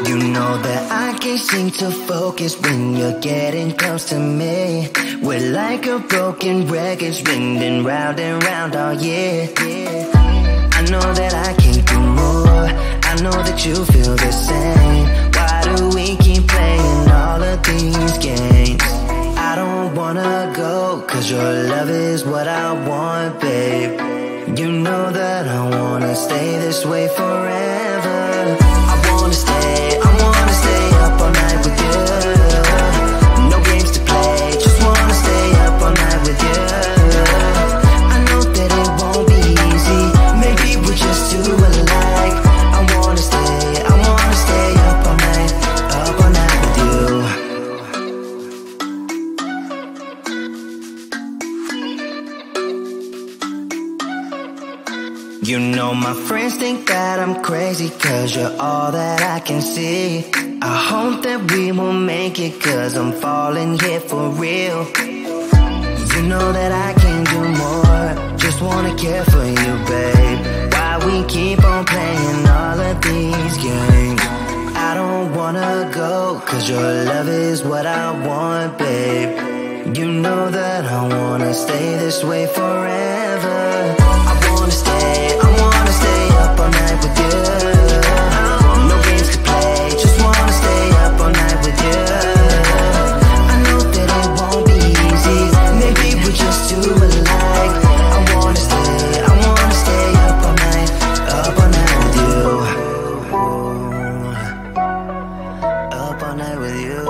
You know that I can't seem to focus when you're getting close to me. We're like a broken record spinning round and round all year. I know that I can't do more, I know that you feel the same. Why do we keep playing all of these games? I don't wanna go, cause your love is what I want, babe. You know that I wanna stay this way forever. I wanna stay up all night with you. No games to play, just wanna stay up all night with you. I know that it won't be easy, maybe we're just too alike. I wanna stay up all night with you. You know my friends think that I'm crazy, cause you're all that I can see. I hope that we will make it, cause I'm falling here for real. You know that I can't do more, just wanna care for you, babe. Why we keep on playing all of these games? I don't wanna go, cause your love is what I want, babe. You know that I wanna stay this way forever. I wanna stay up all night with you. No games to play, just wanna stay up all night with you. I know that it won't be easy, maybe we're just too alike. I wanna stay up all night with you. Up all night with you.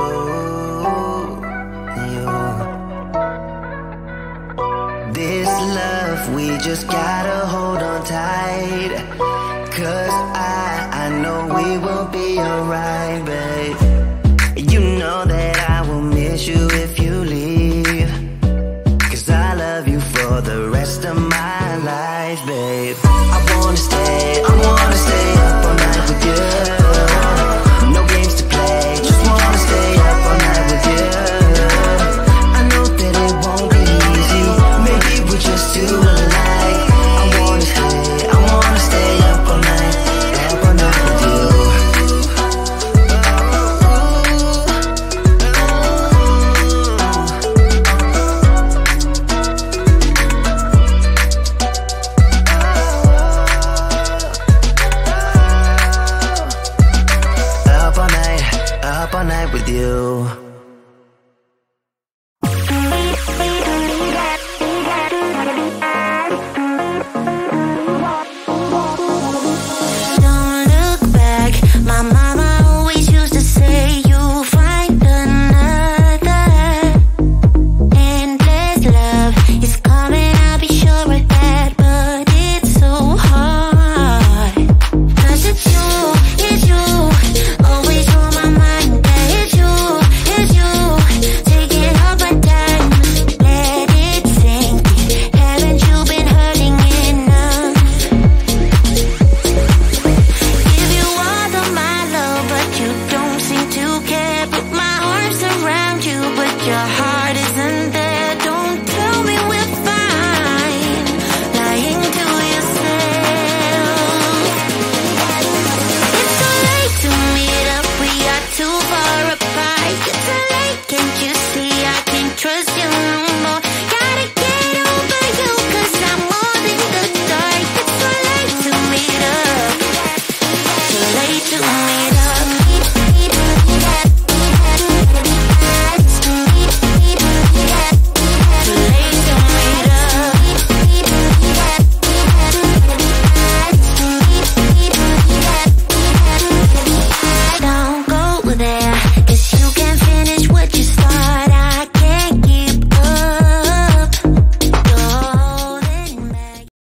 This love, we just gotta hold on tight, cause I know we will be alright, babe. You know that I will miss you if you leave, cause I love you for the rest of my life, babe. I wanna stay up all night with you. No games to play, just wanna stay up all night with you. I know that it won't be easy, maybe we're just too alike. I wanna stay up all night with you. Up all night with you.